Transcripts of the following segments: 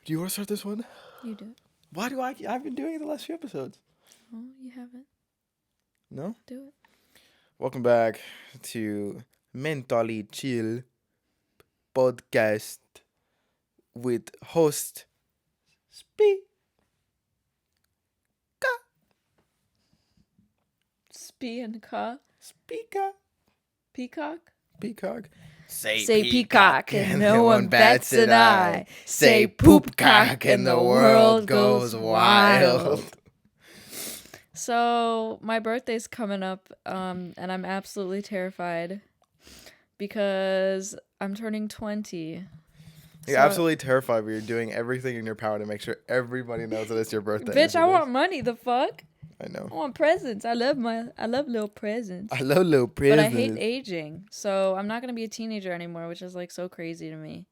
Do you want to start this one? You do it. Why do I've been doing it the last few episodes. Oh, you haven't. No? Do it. Welcome back to Mentally Chill podcast with host Spiiirit. Spee and Ka. Speaker. Peacock. Peacock. Say peacock and no one bats an eye. Say poopcock and the world goes wild. So my birthday's coming up, and I'm absolutely terrified because I'm turning 20. You're absolutely terrified, but you're doing everything in your power to make sure everybody knows that it's your birthday. Bitch, I want money. The fuck? I know. I want presents. I love little presents. I love little presents. But I hate aging, so I'm not gonna be a teenager anymore, which is like so crazy to me.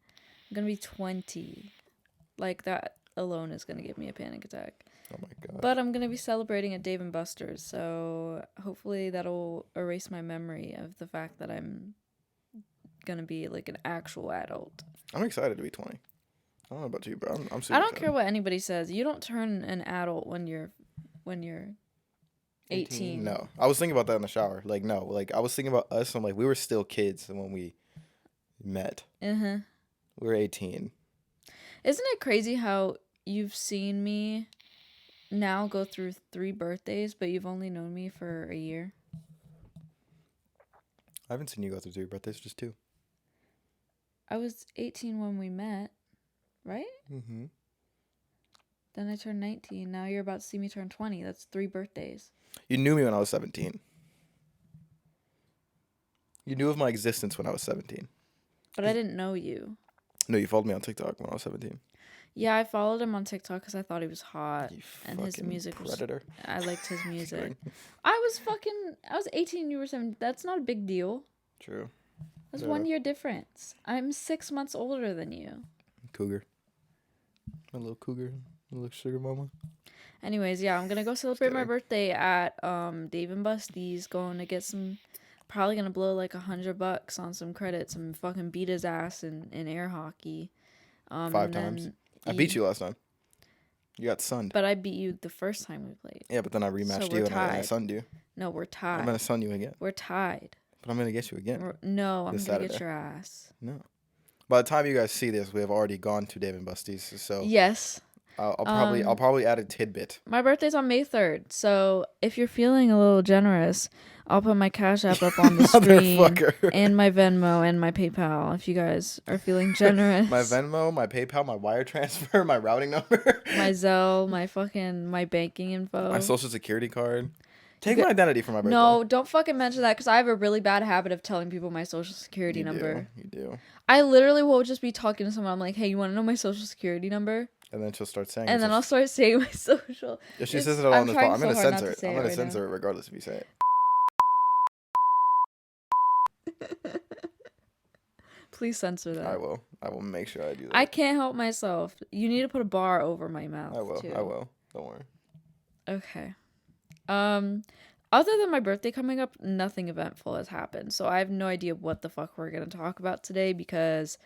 I'm gonna be 20. Like that alone is gonna give me a panic attack. Oh my god. But I'm gonna be celebrating at Dave & Buster's, so hopefully that'll erase my memory of the fact that I'm gonna be like an actual adult. I'm excited to be 20. I don't know about you, but I'm super I don't excited. care what anybody says. You don't turn an adult when you're 18. No. I was thinking about that in the shower. Like, no. Like, I was thinking about us. I'm like, we were still kids when we met. Uh-huh. We were 18. Isn't it crazy how you've seen me now go through 3 birthdays, but you've only known me for a year? I haven't seen you go through 3 birthdays, just 2. I was 18 when we met, right? Mm-hmm. Then I turned 19. Now you're about to see me turn 20. That's 3 birthdays. You knew me when I was 17. You knew of my existence when I was 17. But I didn't know you. No, you followed me on TikTok when I was 17. Yeah, I followed him on TikTok because I thought he was hot. You and his music predator. I liked his music. I was 18, you were 17. That's not a big deal. True. That's 1 year difference. I'm 6 months older than you. Cougar. My little cougar. My little sugar mama. Anyways, yeah, I'm gonna go celebrate my birthday at Dave & Buster's. Going to get some. Probably gonna blow like $100 on some credits and fucking beat his ass in air hockey. 5 times. I beat you last time. You got sunned. But I beat you the first time we played. Yeah, but then I rematched you and I sunned you. No, we're tied. I'm gonna sun you again. We're tied. But I'm gonna get you again. I'm gonna get your ass. No. By the time you guys see this, we have already gone to Dave & Buster's. So yes. I'll probably add a tidbit. My birthday's on May 3rd, so if you're feeling a little generous, I'll put my Cash App up on the screen and my Venmo and my PayPal if you guys are feeling generous. My Venmo, my PayPal, my wire transfer, my routing number, my Zelle, my banking info, my social security card. Take my identity for my birthday. No, don't fucking mention that because I have a really bad habit of telling people my social security number. You do. I literally will just be talking to someone. I'm like, hey, you want to know my social security number? And then she'll start saying. And then I'll start saying my social. If she says it all on the phone, I'm gonna censor it. I'm gonna censor it regardless if you say it. Please censor that. I will. I will make sure I do that. I can't help myself. You need to put a bar over my mouth. I will. Too. I will. Don't worry. Okay. Other than my birthday coming up, nothing eventful has happened. So I have no idea what the fuck we're gonna talk about today because,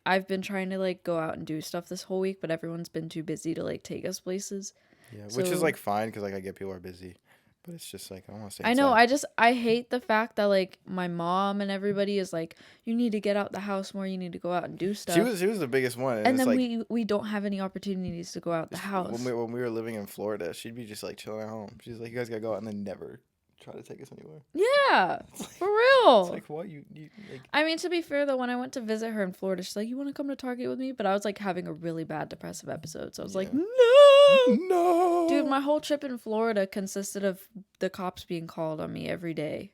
I've been trying to like go out and do stuff this whole week, but everyone's been too busy to like take us places. Yeah, which is like fine because like I get people are busy, but it's just like I don't want to say. I know. I hate the fact that like my mom and everybody is like, you need to get out the house more. You need to go out and do stuff. She was the biggest one, and then like, we don't have any opportunities to go out the house. When we were living in Florida, she'd be just like chilling at home. She's like, you guys gotta go out, and then never try to take us anywhere. Yeah, like, for real. It's like what you like. I mean, to be fair though, when I went to visit her in Florida, she's like, "You want to come to Target with me?" But I was like having a really bad depressive episode, so I was like, "No, dude." My whole trip in Florida consisted of the cops being called on me every day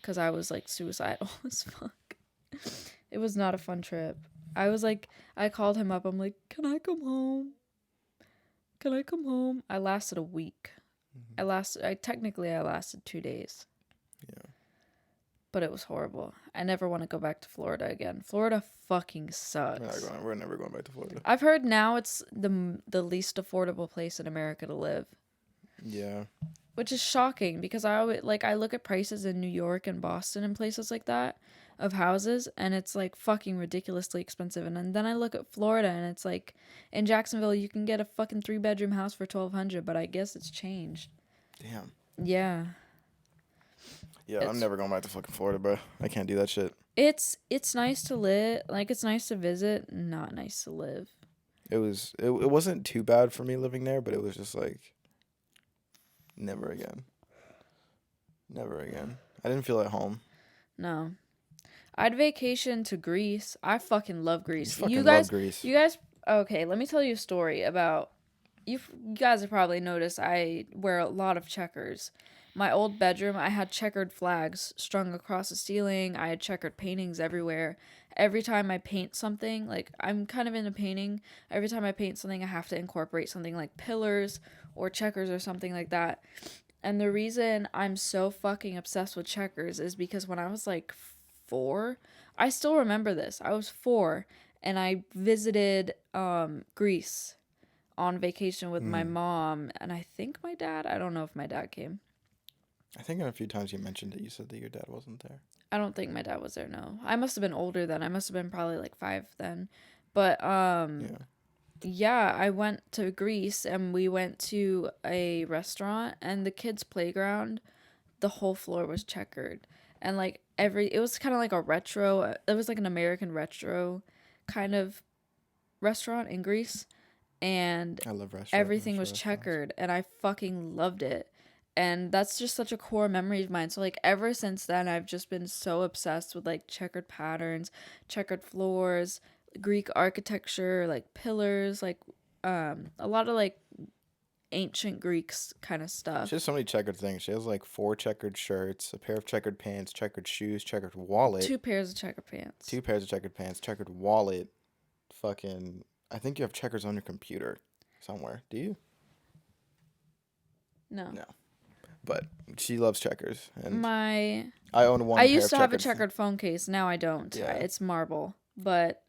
because I was like suicidal as fuck. It was not a fun trip. I was like, I called him up. I'm like, "Can I come home? Can I come home?" I lasted a week. I lasted 2 days. Yeah. But it was horrible. I never want to go back to Florida again. Florida fucking sucks. We're never going back to Florida. I've heard now it's the least affordable place in America to live. Yeah. Which is shocking because I look at prices in New York and Boston and places like that. of houses, and it's like fucking ridiculously expensive. And then I look at Florida, and it's like in Jacksonville you can get a fucking 3-bedroom house for $1,200, but I guess it's changed. Damn. Yeah. Yeah, I'm never going back to fucking Florida, bro. I can't do that shit. It's nice to live, like it's nice to visit, not nice to live. It wasn't too bad for me living there, but it was just like never again. Never again. I didn't feel at home. No. I'd vacation to Greece. I fucking love Greece. Love Greece. You guys, okay, let me tell you a story about, you guys have probably noticed I wear a lot of checkers. My old bedroom, I had checkered flags strung across the ceiling. I had checkered paintings everywhere. Every time I paint something, like I'm kind of into painting, every time I paint something, I have to incorporate something like pillars or checkers or something like that. And the reason I'm so fucking obsessed with checkers is because when I was like 4, I still remember this. I was 4 and I visited Greece on vacation with my mom and I think my dad. I don't know if my dad came. I think in a few times you mentioned it, you said that your dad wasn't there. I don't think my dad was there, no. I must have been older then. I must have been probably like 5 then. But yeah, I went to Greece and we went to a restaurant and the kids' playground, the whole floor was checkered. And like it was kind of like a retro, it was like an American retro kind of restaurant in Greece. And I love restaurants. Everything was checkered and I fucking loved it. And that's just such a core memory of mine. So like ever since then, I've just been so obsessed with like checkered patterns, checkered floors, Greek architecture, like pillars, like a lot of like ancient Greeks kind of stuff. She has so many checkered things. She has like 4 checkered shirts, a pair of checkered pants, checkered shoes, checkered wallet. 2 pairs of checkered pants. 2 pairs of checkered pants, checkered wallet. Fucking, I think you have checkers on your computer somewhere. Do you? No. But she loves checkers. And I own one. I used to have a checkered phone case. Now I don't. Yeah. It's marble. But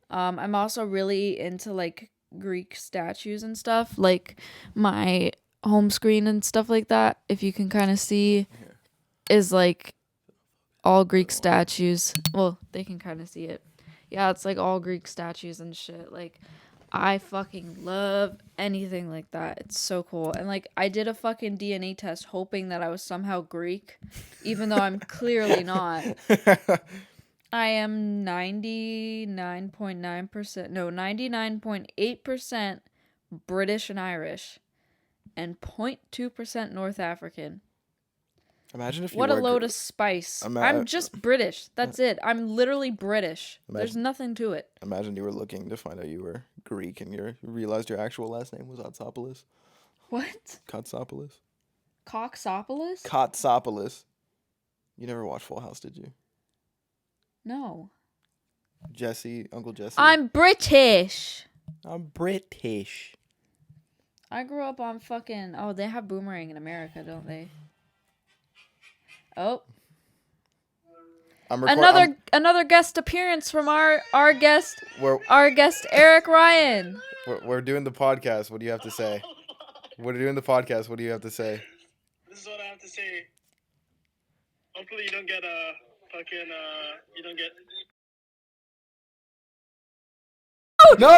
I'm also really into like Greek statues and stuff. Like my home screen and stuff like that, if you can kind of see, is like all Greek statues. Well, they can kind of see it. Yeah, it's like all Greek statues and shit. Like I fucking love anything like that. It's so cool. And like I did a fucking DNA test hoping that I was somehow Greek, even though I'm clearly not. I am 99.8% British and Irish and 0.2% North African. Imagine if you what a load of spice. I'm just British. That's it. I'm literally British. There's nothing to it. Imagine you were looking to find out you were Greek and you realized your actual last name was Kotsopoulos. What? Kotsopoulos. Coxopolis? Kotsopoulos. You never watched Full House, did you? No. Uncle Jesse. I'm British. I'm British. I grew up on fucking... Oh, they have Boomerang in America, don't they? Oh. Another guest appearance from our guest Eric Ryan. We're doing the podcast. What do you have to say? We're doing the podcast. What do you have to say? This is what I have to say. Hopefully you don't get you don't get. No!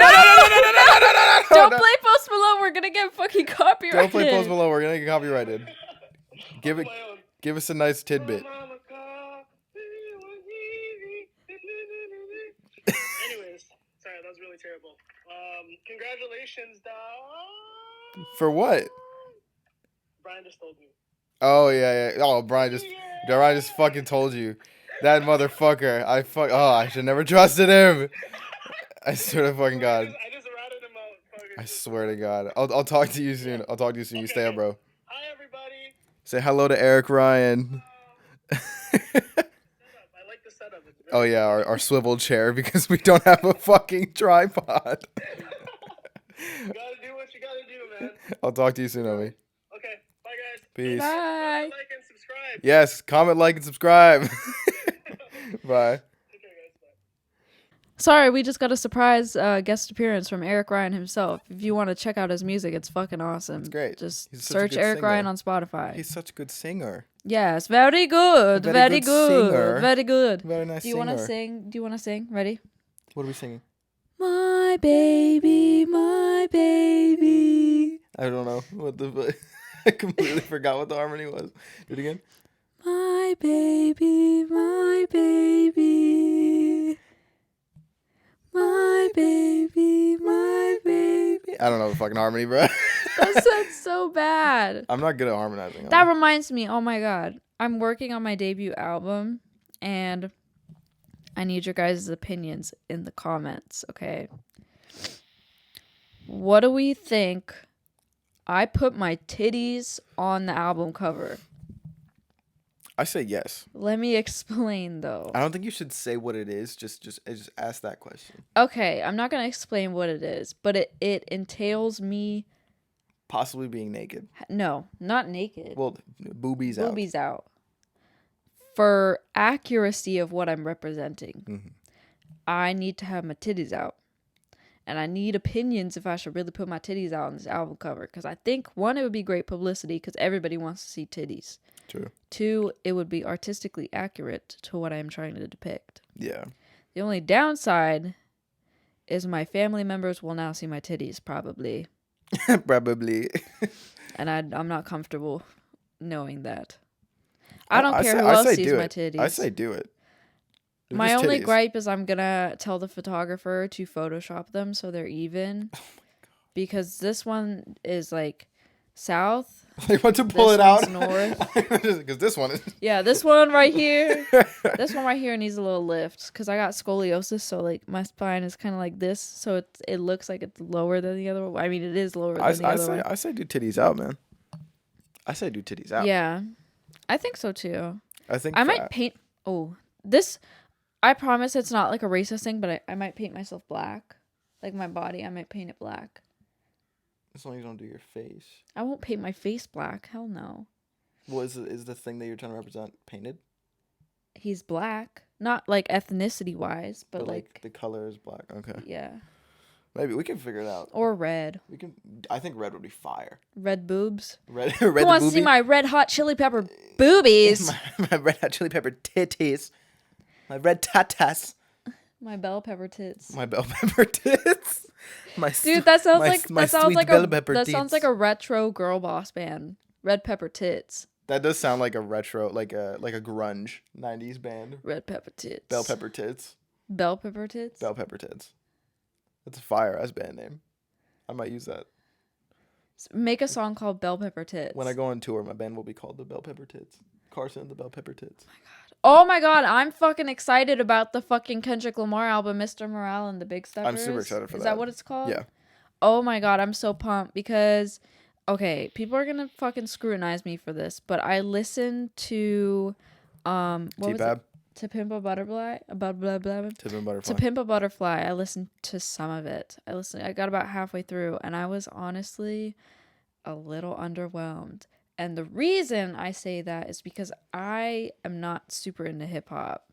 Don't play Post Malone. We're gonna get fucking copyrighted. Don't play Post Malone. We're gonna get copyrighted. Give us a nice tidbit. Anyways, sorry, that was really terrible. Congratulations, dog. For what? Brian just told me. Oh yeah. Oh, Brian just fucking told you. That motherfucker. I should never trusted him. I swear to fucking God. I just ratted him out. I swear to God. I'll talk to you soon. Okay. You stay up, bro. Hi, everybody. Say hello to Eric Ryan. I like the setup. Oh yeah, our swivel chair because we don't have a fucking tripod. You gotta do what you gotta do, man. I'll talk to you soon, homie. Okay, bye guys. Peace. Bye. Like and subscribe. Yes, comment, like, and subscribe. Bye. Sorry, we just got a surprise guest appearance from Eric Ryan himself. If you want to check out his music, it's fucking awesome. It's great. Just He's such a search good Eric singer. Ryan on Spotify. He's such a good singer. Yes, very good. Very Very good good. singer. Very good. Very nice Do you want to singer. sing? Do you want to sing? Ready? What are we singing? My baby, my baby. I don't know what the. I completely forgot what the harmony was. Do it again. My baby, my baby. My baby, my baby. I don't know the fucking harmony, bro. That sounds so bad. I'm not good at harmonizing. That reminds me, oh my god. I'm working on my debut album and I need your guys' opinions in the comments, okay? What do we think? I put my titties on the album cover. I say yes. Let me explain though. I don't think you should say what it is. Just ask that question. Okay, I'm not going to explain what it is, but it entails me Possibly being naked. no, not naked. Well, boobies out. Boobies out. For accuracy of what I'm representing, Mm-hmm. I need to have my titties out. And I need opinions if I should really put my titties out on this album cover. Because I think, one, it would be great publicity because everybody wants to see titties. True. 2, it would be artistically accurate to what I am trying to depict. Yeah. The only downside is my family members will now see my titties, probably. Probably. And I'm not comfortable knowing that. I don't care who else sees my titties. I say do it. They're My just only titties. gripe is I'm gonna tell the photographer to Photoshop them so they're even. Oh my god. Because this one is like south. They want to pull This it out. one's north. Because this one is. Yeah, this one right here. This one right here needs a little lift because I got scoliosis, so like my spine is kind of like this, so it looks like it's lower than the other one. I mean, it is lower than the other one. I say do titties out, man. I say do titties out. Yeah, I think so too. I think I might paint. Oh, this. I promise it's not like a racist thing, but I might paint myself black. Like my body, I might paint it black. As long as you don't do your face. I won't paint my face black. Hell no. Well, is the thing that you're trying to represent painted? He's black. Not like ethnicity wise, but like the color is black. Okay. yeah. Maybe we can figure it out. Or red. We can. I think red would be fire. Red boobs. Red. Who Red. wants to see my red hot chili pepper boobies? my red hot chili pepper titties. My red tatas. My bell pepper tits. My bell pepper tits. Dude, that sounds like my that sounds sweet like bell a pepper that tits. sounds like a retro girl boss band. Red pepper tits. That does sound like a retro, like a grunge '90s band. Red pepper tits. Bell pepper tits. Bell pepper tits. Bell pepper tits. That's a fire ass band name. I might use that. Make a song called Bell Pepper Tits. When I go on tour, my band will be called the Bell Pepper Tits. Karson, the Bell Pepper Tits. Oh my god, I'm fucking excited about the fucking Kendrick Lamar album, Mr. Morale and the Big Steppers. I'm super excited for that. Is that what it's called? Yeah. Oh my god, I'm so pumped because, okay, people are gonna fucking scrutinize me for this, but I listened to, what was T-Pab. it? To Pimp a Butterfly? Blah, blah, blah. Tip and Butterfly. To Pimp a Butterfly, I listened to some of it. I got about halfway through, and I was honestly a little underwhelmed. And the reason I say that is because I am not super into hip hop,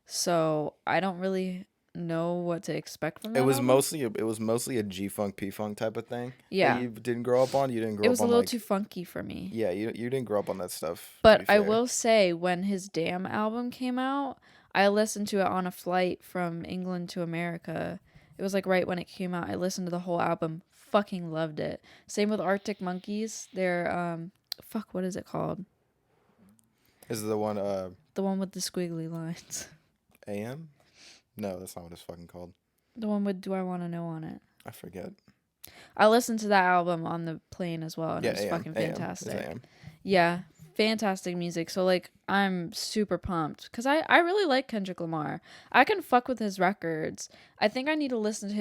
so I don't really know what to expect from that. It was album. mostly a G-Funk, P-Funk type of thing. Yeah. That you didn't grow up on. You didn't grow up on. It was a little like, too funky for me. Yeah, you didn't grow up on that stuff. to But be I fair. will say, when his Damn album came out, I listened to it on a flight from England to America. It was like right when it came out. I listened to the whole album. Fucking loved it. Same with Arctic Monkeys. They're, what is it called? Is it the one The one with the squiggly lines. AM? No, that's not what it's fucking called. The one with Do I Want to Know on it. I forget. I listened to that album on the plane as well, and Yeah, it was AM. fucking AM. It's fantastic. AM. Yeah, fantastic music. So like, I'm super pumped because I really like Kendrick Lamar. I can fuck with his records. I think I need to listen to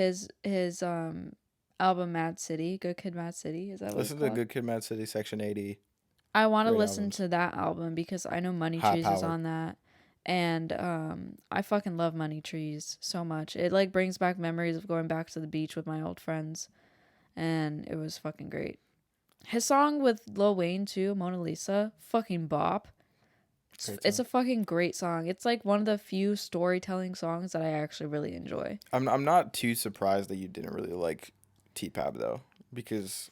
his album Mad City, Good Kid, Mad City. Is that what Listen it's to called? Good Kid, Mad City, Section 80. I want to Great listen albums. to that album because I know Money High Trees is powered. on that. And I fucking love Money Trees so much. It like brings back memories of going back to the beach with my old friends. And it was fucking great. His song with Lil Wayne too, Mona Lisa, fucking bop. It's a fucking great song. It's like one of the few storytelling songs that I actually really enjoy. I'm not too surprised that you didn't really like T-Pab though, because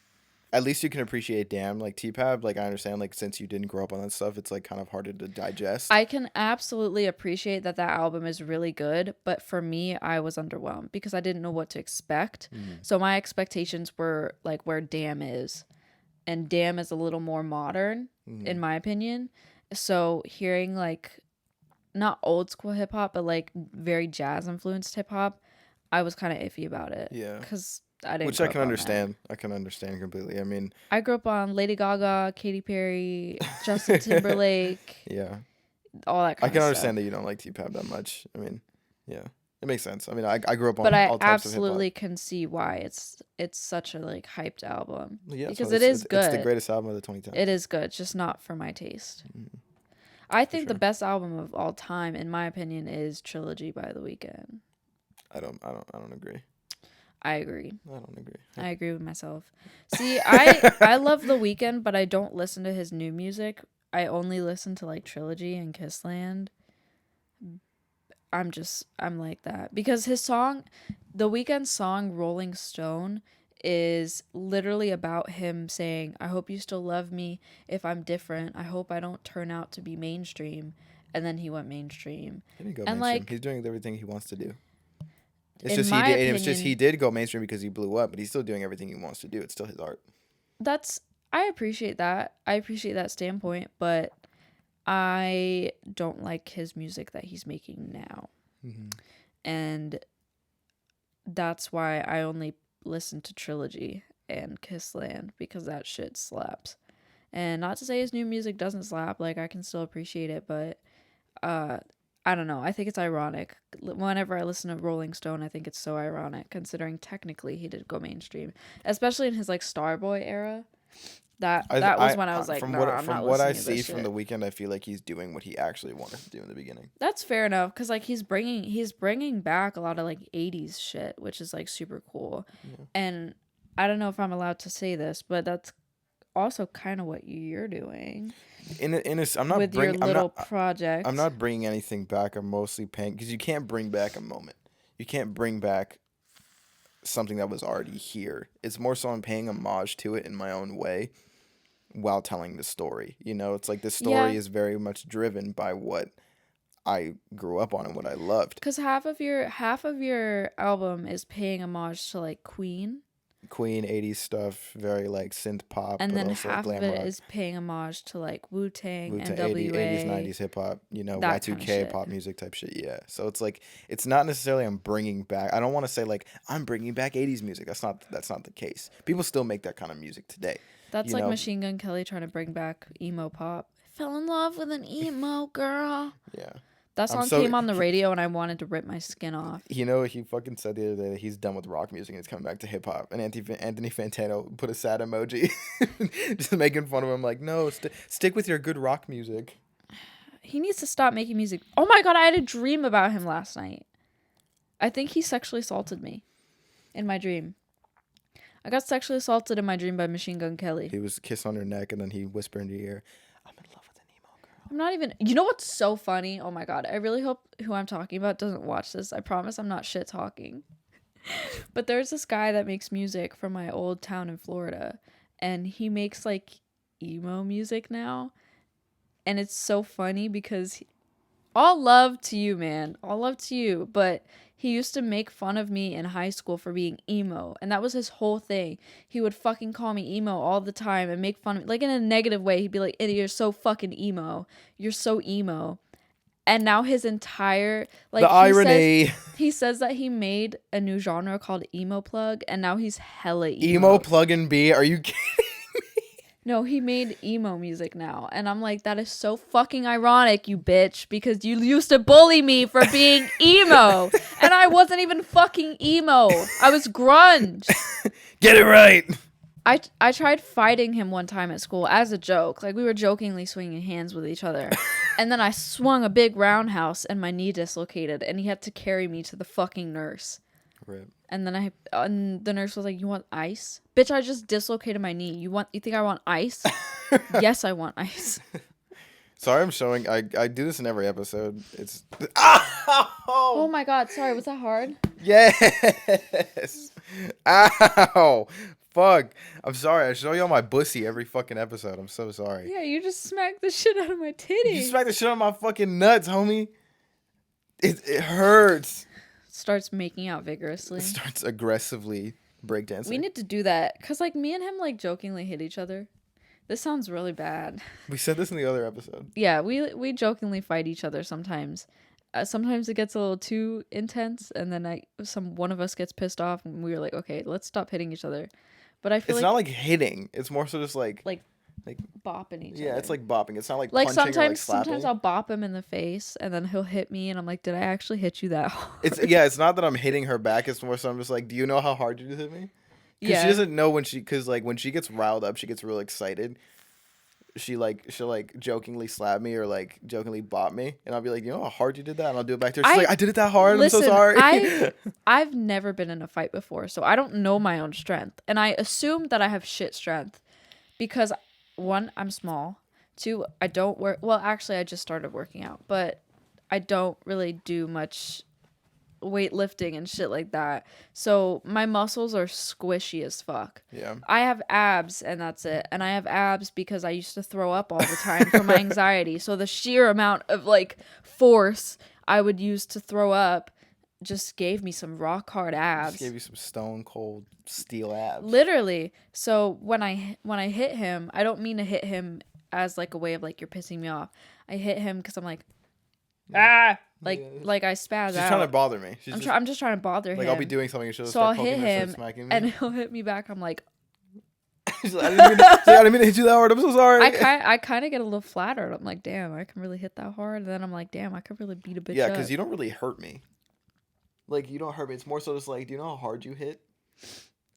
at least you can appreciate Damn. Like T-Pab, like I understand, like since you didn't grow up on that stuff, it's like kind of harder to digest. I can absolutely appreciate that album is really good, but for me, I was underwhelmed because I didn't know what to expect. So my expectations were like where Damn is, and Damn is a little more modern, in my opinion. So hearing like not old school hip hop, but like very jazz influenced hip hop, I was kind of iffy about it. Yeah, because I didn't. Which I can understand. I can understand completely. I mean, I grew up on Lady Gaga, Katy Perry, Justin Timberlake. Yeah. All that kind of stuff. I can understand that you don't like T-Pab that much. I mean, yeah, it makes sense. I mean, I grew up on but all I types of hip hop. absolutely can see why it's such a like hyped album. Yeah, because it is good. It's the greatest album of the 2010s. It is good, just not for my taste. I think the best album of all time, in my opinion, is Trilogy by The Weeknd. I don't agree. I agree. I don't agree. I agree with myself. See, I love The Weeknd, but I don't listen to his new music. I only listen to like Trilogy and Kissland. I'm like that because his song, The Weeknd's song Rolling Stone, is literally about him saying, I hope you still love me if I'm different. I hope I don't turn out to be mainstream. And then he went mainstream. He didn't go and mainstream. Like, he's doing everything he wants to do. It's just he did go mainstream because he blew up, but he's still doing everything he wants to do. It's still his art. I appreciate that. I appreciate that standpoint, but I don't like his music that he's making now. And that's why I only listen to Trilogy and Kissland, because that shit slaps. And not to say his new music doesn't slap, like I can still appreciate it, but I don't know. I think it's ironic. Whenever I listen to Rolling Stone, I think it's so ironic considering technically he did go mainstream, especially in his like Starboy era. That was when I was like, from what I see from The Weeknd, I feel like he's doing what he actually wanted to do in the beginning. That's fair enough, because like he's bringing back a lot of like 80s shit, which is like super cool. Yeah. And I don't know if I'm allowed to say this, but that's also kind of what you're doing. I'm not with your little project. I'm not bringing anything back. I'm mostly paying, because you can't bring back a moment. You can't bring back something that was already here. It's more so I'm paying homage to it in my own way while telling the story. You know, it's like the story is very much driven by what I grew up on and what I loved. Because half of your album is paying homage to like Queen 80s stuff, very like synth pop, and but then also half glam of it rock. is paying homage to like Wu-Tang, NWA, 80s, 90s hip hop, you know, that Y2K kind of pop music type shit. Yeah, so it's like it's not necessarily I'm bringing back. I don't want to say like I'm bringing back 80s music. That's not the case. People still make that kind of music today. That's like Machine Gun Kelly trying to bring back emo pop. I fell in love with an emo girl. Yeah. That song came on the radio and I wanted to rip my skin off. You know, he fucking said the other day that he's done with rock music and he's coming back to hip hop. And Anthony Fantano put a sad emoji, just making fun of him. Like, no, stick with your good rock music. He needs to stop making music. Oh my god, I had a dream about him last night. I think he sexually assaulted me in my dream. I got sexually assaulted in my dream by Machine Gun Kelly. He was kiss on her neck and then he whispered into your ear, I'm in love with an emo girl. I'm not even... You know what's so funny? Oh my god, I really hope who I'm talking about doesn't watch this. I promise I'm not shit talking. But there's this guy that makes music from my old town in Florida. And he makes like emo music now. And it's so funny because... all love to you, man. All love to you. But he used to make fun of me in high school for being emo. And that was his whole thing. He would fucking call me emo all the time and make fun of me. Like in a negative way. He'd be like, you're so fucking emo. You're so emo. And now his entire... like the irony. He says that he made a new genre called emo plug. And now he's hella emo. Emo plug and B? Are you kidding? No, he made emo music now. And I'm like, that is so fucking ironic, you bitch. Because you used to bully me for being emo. And I wasn't even fucking emo. I was grunge. Get it right. I tried fighting him one time at school as a joke. Like, we were jokingly swinging hands with each other. And then I swung a big roundhouse and my knee dislocated. And he had to carry me to the fucking nurse. Rip. And then and the nurse was like, you want ice? Bitch, I just dislocated my knee. You think I want ice? Yes, I want ice. Sorry, I'm showing. I do this in every episode. It's... Oh my god, sorry, was that hard? Yes. Ow. fuck? I'm sorry. I show y'all my pussy every fucking episode. I'm so sorry. Yeah, you just smacked the shit out of my titty. You smacked the shit out of my fucking nuts, homie. It hurts. Starts making out vigorously. It starts aggressively breakdancing. We need to do that. Because, like, me and him, like, jokingly hit each other. This sounds really bad. We said this in the other episode. Yeah, we jokingly fight each other sometimes. Sometimes it gets a little too intense, and then one of us gets pissed off, and we were like, okay, let's stop hitting each other. But I feel it's not like hitting. It's more so just like bopping each other. Yeah, it's like bopping. It's not like like punching or like slapping. sometimes I'll bop him in the face, and then he'll hit me, and I'm like, did I actually hit you that hard? It's not that I'm hitting her back. It's more so I'm just like, do you know how hard you just hit me? Because she doesn't know when she gets riled up, she gets real excited. She'll jokingly slap me or like jokingly bop me, and I'll be like, you know how hard you did that, and I'll do it back to her. She's like, I did it that hard. Listen, I'm so sorry. I've never been in a fight before, so I don't know my own strength, and I assume that I have shit strength because 1, I'm small. 2, I don't work. Well, actually, I just started working out, but I don't really do much weightlifting and shit like that. So my muscles are squishy as fuck. Yeah. I have abs and that's it. And I have abs because I used to throw up all the time from my anxiety. So the sheer amount of like force I would use to throw up just gave me some rock hard abs. Just gave you some stone cold steel abs. Literally. So when I hit him, I don't mean to hit him as like a way of like you're pissing me off. I hit him because I'm like, like I spaz out. She's trying to bother me. I'm just trying to bother him. Like I'll be doing something and she'll so start I'll poking hit me, him smacking me. and he'll hit me back. I'm like, She's like, I didn't mean to hit you that hard. I'm so sorry. I kind of get a little flattered. I'm like, damn, I can really hit that hard. And then I'm like, damn, I could really beat a bitch Yeah, up. because you don't really hurt me. Like you don't hurt me. It's more so just like, do you know how hard you hit?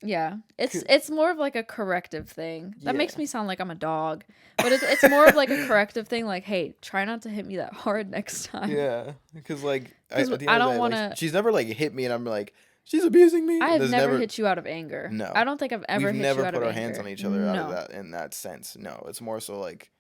Yeah, it's more of like a corrective thing. That Yeah. makes me sound like I'm a dog, but it's more of like a corrective thing. Like, hey, try not to hit me that hard next time. Yeah, because like I don't want to. Like, she's never like hit me, and I'm like, she's abusing me. I have never hit you out of anger. No, I don't think I've ever hit you out of anger. We've never put our hands on each other out of that in that sense. No, it's more so like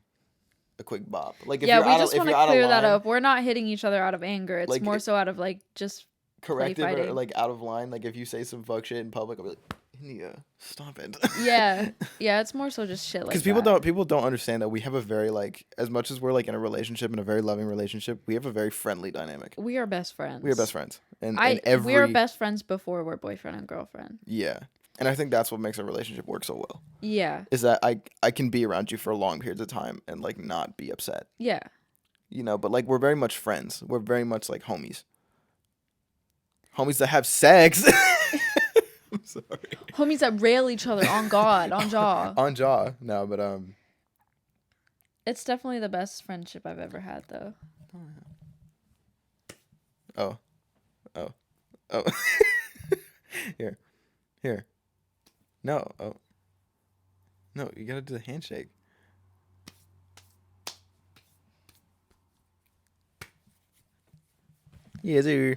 a quick bop. Like if yeah, you're we out just want to clear that up. We're not hitting each other out of anger. It's like, more so out of like just corrective or like out of line. Like if you say some fuck shit in public, I'll be like, India, stop it. yeah, it's more so just shit like that. Because people don't understand that we have a very like, as much as we're like in a relationship, in a very loving relationship, we have a very friendly dynamic. We are best friends. We are best friends, and we are best friends before we're boyfriend and girlfriend. Yeah, and I think that's what makes our relationship work so well. Yeah, is that I can be around you for long periods of time and like not be upset. Yeah, you know, but like we're very much friends. We're very much like homies. Homies that have sex. I'm sorry. Homies that rail each other on God, on jaw. On jaw. No, but it's definitely the best friendship I've ever had though. Oh. Here. No. Oh. No, you gotta do the handshake. Yes, sir.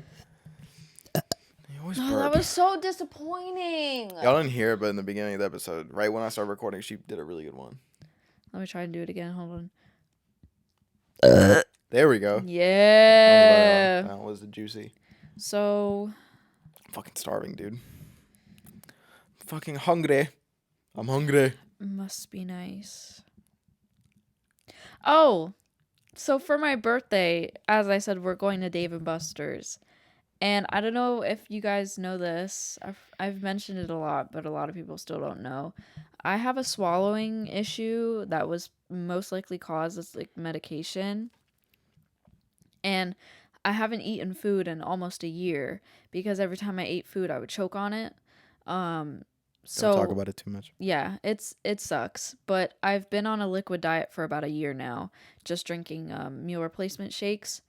Oh, that was so disappointing. Y'all didn't hear it, but in the beginning of the episode, right when I started recording, she did a really good one. Let me try and do it again. Hold on. There we go. Yeah. That was the juicy. So. I'm fucking starving, dude. I'm fucking hungry. I'm hungry. Must be nice. Oh. So for my birthday, as I said, we're going to Dave & Buster's. And I don't know if you guys know this. I've mentioned it a lot, but a lot of people still don't know. I have a swallowing issue that was most likely caused as like medication. And I haven't eaten food in almost a year because every time I ate food, I would choke on it. Don't talk about it too much. Yeah, it sucks. But I've been on a liquid diet for about a year now, just drinking meal replacement shakes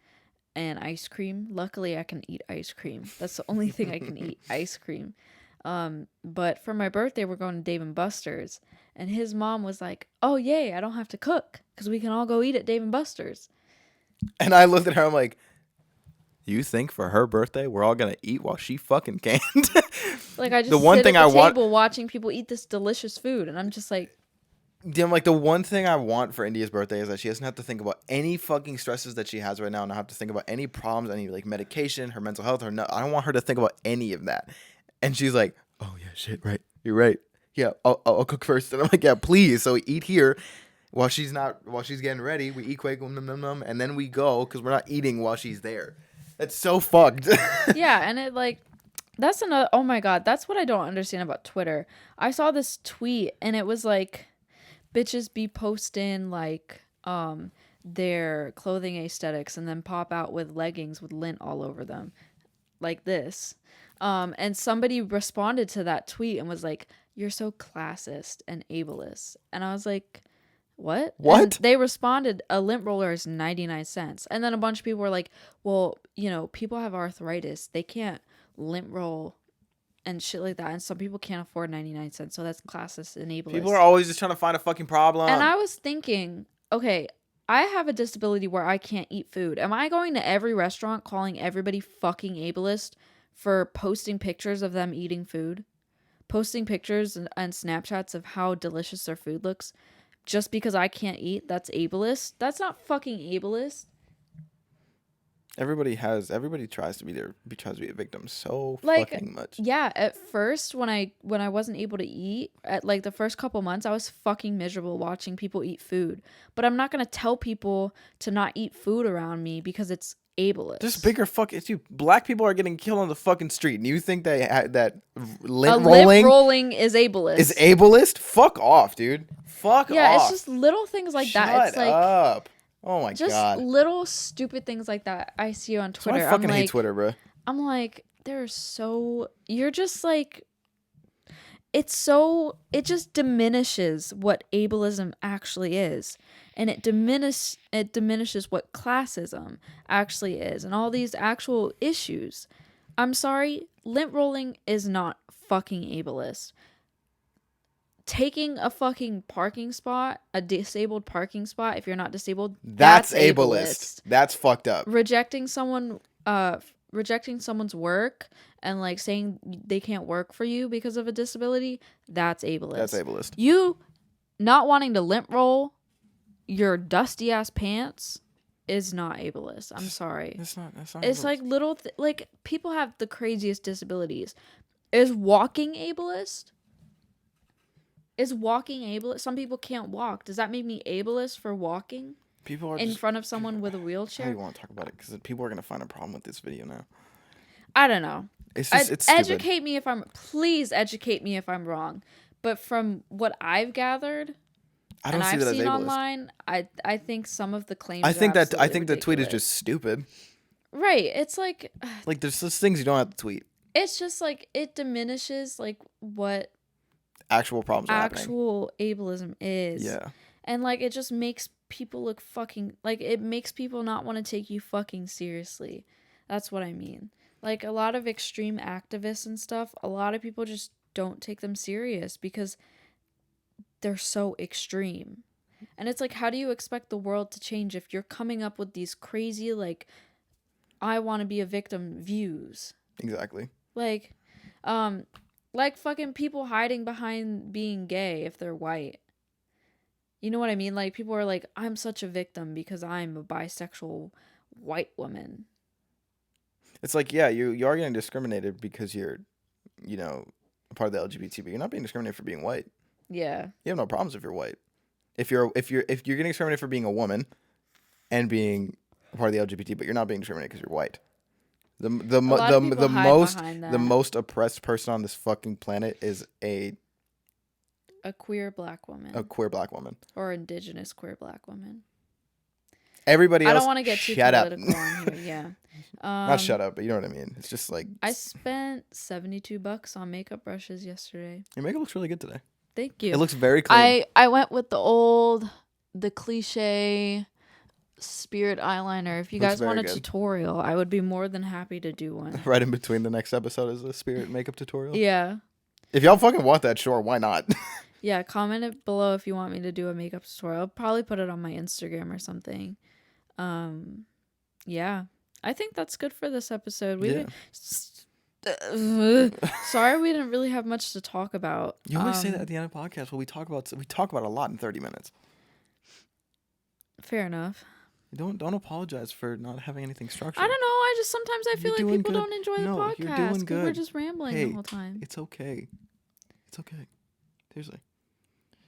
and ice cream. Luckily, I can eat ice cream. That's the only thing I can eat, ice cream. But for my birthday, we're going to Dave & Buster's. And his mom was like, oh, yay, I don't have to cook because we can all go eat at Dave & Buster's. And I looked at her, I'm like, you think for her birthday we're all going to eat while she fucking can't? Like, I just the one sit thing at the I table watching people eat this delicious food. And I'm just like, damn, like the one thing I want for India's birthday is that she doesn't have to think about any fucking stresses that she has right now, and not have to think about any problems, any like medication, her mental health, I don't want her to think about any of that. And she's like, "Oh yeah, shit, right? You're right. yeah, I'll cook first. And I'm like, yeah, please. So we eat here while she's getting ready. We eat quick, and then we go because we're not eating while she's there. That's so fucked. Yeah, and it like that's another. Oh my god, that's what I don't understand about Twitter. I saw this tweet and it was like, bitches be posting like their clothing aesthetics and then pop out with leggings with lint all over them, like this. And somebody responded to that tweet and was like, "You're so classist and ableist," and I was like, what? And they responded, a lint roller is 99 cents. And then a bunch of people were like, well, people have arthritis. They can't lint roll and shit like that. And some people can't afford 99 cents. So that's classist and ableist. People are always just trying to find a fucking problem. And I was thinking, okay, I have a disability where I can't eat food. Am I going to every restaurant calling everybody fucking ableist for posting pictures of them eating food? Posting pictures and Snapchats of how delicious their food looks? Just because I can't eat, that's ableist? That's not fucking ableist. Everybody tries to be a victim so fucking much. Yeah, at first when I wasn't able to eat, at like the first couple months, I was fucking miserable watching people eat food. But I'm not gonna tell people to not eat food around me because it's ableist. Just bigger fucking black people are getting killed on the fucking street, and you think that lint rolling is ableist? Is ableist? Fuck off, dude. Fuck off. Yeah, it's just little things like that. It's like up. Oh my god. Just little stupid things like that I see on Twitter. That's why I fucking hate Twitter, bro. I'm like, you're just like, it just diminishes what ableism actually is. And it diminishes what classism actually is and all these actual issues. I'm sorry, lint rolling is not fucking ableist. Taking a fucking parking spot, a disabled parking spot, if you're not disabled, that's ableist. That's fucked up. Rejecting someone's work and like saying they can't work for you because of a disability, that's ableist. That's ableist. You not wanting to lint roll your dusty ass pants is not ableist. I'm sorry. It's not it's ableist. Like people have the craziest disabilities. Is walking ableist? Some people can't walk. Does that make me ableist for walking? People are in front of someone with a wheelchair. I don't want to talk about it because people are gonna find a problem with this video now. I don't know. It's educate me if I'm. Please educate me if I'm wrong. But from what I've gathered, I don't see that as ableist. Online, I think some of the claims. I think the ridiculous. tweet is just stupid. Right. It's like there's just things you don't have to tweet. It's just like it diminishes like what actual problems are happening. Actual ableism is. Yeah. And like it just makes people look fucking like it makes people not want to take you fucking seriously. That's what I mean. Like a lot of extreme activists and stuff, a lot of people just don't take them serious because they're so extreme. And it's like, how do you expect the world to change if you're coming up with these crazy like I want to be a victim views? Exactly. Like fucking people hiding behind being gay if they're white. You know what I mean? Like people are like, I'm such a victim because I'm a bisexual white woman. It's like, yeah, you are getting discriminated because you're, a part of the LGBT, but you're not being discriminated for being white. Yeah. You have no problems if you're white. If you're getting discriminated for being a woman and being a part of the LGBT, but you're not being discriminated because you're white. The most oppressed person on this fucking planet is a queer black woman. A queer black woman. Or indigenous queer black woman. Everybody else, I don't want to get too political on here, yeah. Not shut up, but you know what I mean. It's just like... I spent $72 on makeup brushes yesterday. Your makeup looks really good today. Thank you. It looks very clean. I went with the cliche Spiiirit eyeliner. If you guys want a tutorial, I would be more than happy to do one. Right in between the next episode is a Spiiirit makeup tutorial? Yeah. If y'all fucking want that, sure, why not? Yeah, comment it below if you want me to do a makeup tutorial. I'll probably put it on my Instagram or something. Yeah. I think that's good for this episode. Sorry we didn't really have much to talk about. You always say that at the end of the podcast, but we talk about a lot in 30 minutes. Fair enough. Don't apologize for not having anything structured. I don't know. Sometimes I feel like people don't enjoy the podcast. You're doing good. We're just rambling the whole time. It's okay. It's okay. Seriously.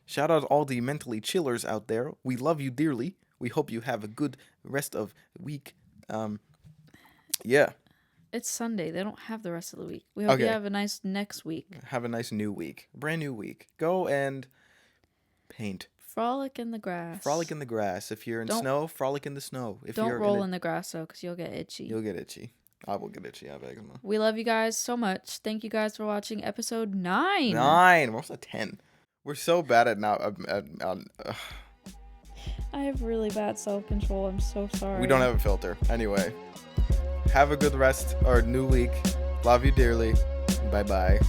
Shout out all the mentally chillers out there. We love you dearly. We hope you have a good rest of the week. Yeah. It's Sunday. They don't have the rest of the week. We hope you Okay. have a nice next week. Have a nice new week. Brand new week. Go and paint. Frolic in the grass. Frolic in the grass. If you're in snow, frolic in the snow. If Don't you're roll in the grass, though, because you'll get itchy. You'll get itchy. I will get itchy. I have eczema. We love you guys so much. Thank you guys for watching episode 9. 9. We're almost at 10. We're so bad at now. I have really bad self-control. I'm so sorry. We don't have a filter. Anyway, have a good rest or new week. Love you dearly. Bye-bye.